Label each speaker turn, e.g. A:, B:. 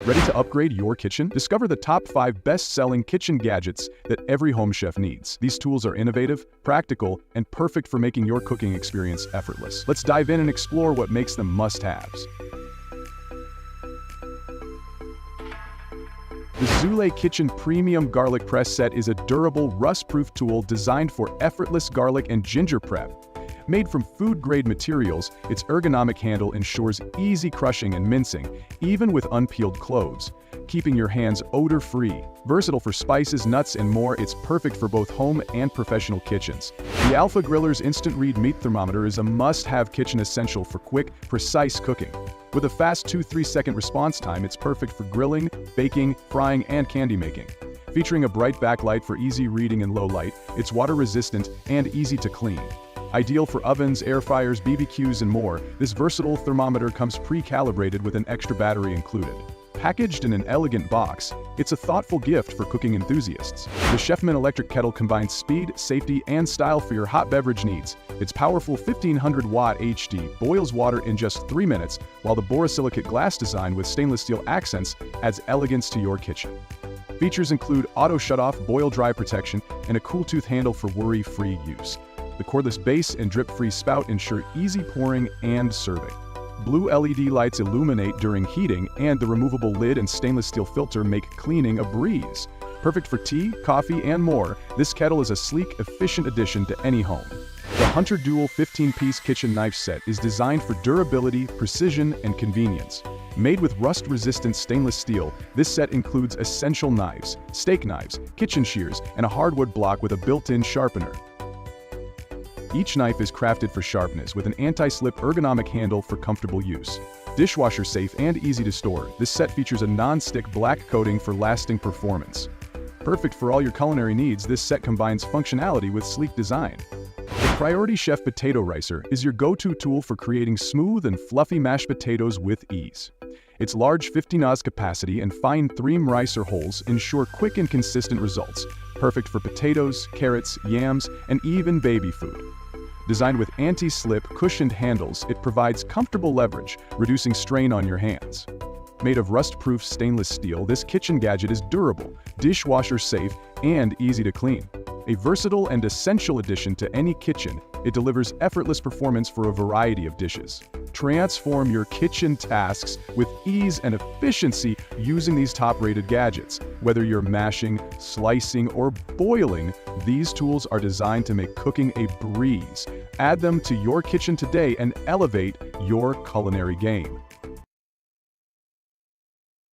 A: Ready to upgrade your kitchen? Discover the top 5 best-selling kitchen gadgets that every home chef needs. These tools are innovative, practical, and perfect for making your cooking experience effortless. Let's dive in and explore what makes them must-haves. The Zule Kitchen Premium Garlic Press Set is a durable, rust-proof tool designed for effortless garlic and ginger prep. Made from food-grade materials, its ergonomic handle ensures easy crushing and mincing, even with unpeeled cloves, keeping your hands odor-free. Versatile for spices, nuts, and more, it's perfect for both home and professional kitchens. The Alpha Griller's Instant Read Meat Thermometer is a must-have kitchen essential for quick, precise cooking. With a fast 2-3 second response time, it's perfect for grilling, baking, frying, and candy making. Featuring a bright backlight for easy reading in low light, it's water-resistant and easy to clean. Ideal for ovens, air fryers, BBQs, and more, this versatile thermometer comes pre-calibrated with an extra battery included. Packaged in an elegant box, it's a thoughtful gift for cooking enthusiasts. The Chefman electric kettle combines speed, safety, and style for your hot beverage needs. Its powerful 1500-watt HD boils water in just 3 minutes, while the borosilicate glass design with stainless steel accents adds elegance to your kitchen. Features include auto shutoff, boil dry protection, and a cool tooth handle for worry-free use. The cordless base and drip-free spout ensure easy pouring and serving. Blue LED lights illuminate during heating, and the removable lid and stainless steel filter make cleaning a breeze. Perfect for tea, coffee, and more, this kettle is a sleek, efficient addition to any home. The Hunter Dual 15-piece kitchen knife set is designed for durability, precision, and convenience. Made with rust-resistant stainless steel, this set includes essential knives, steak knives, kitchen shears, and a hardwood block with a built-in sharpener. Each knife is crafted for sharpness with an anti-slip ergonomic handle for comfortable use. Dishwasher safe and easy to store, this set features a non-stick black coating for lasting performance. Perfect for all your culinary needs, this set combines functionality with sleek design. The Priority Chef Potato Ricer is your go-to tool for creating smooth and fluffy mashed potatoes with ease. Its large 50 Oz capacity and fine 3 ricer holes ensure quick and consistent results, perfect for potatoes, carrots, yams, and even baby food. Designed with anti-slip, cushioned handles, it provides comfortable leverage, reducing strain on your hands. Made of rust-proof stainless steel, this kitchen gadget is durable, dishwasher-safe, and easy to clean. A versatile and essential addition to any kitchen, it delivers effortless performance for a variety of dishes. Transform your kitchen tasks with ease and efficiency using these top-rated gadgets. Whether you're mashing, slicing, or boiling, these tools are designed to make cooking a breeze. Add them to your kitchen today and elevate your culinary game.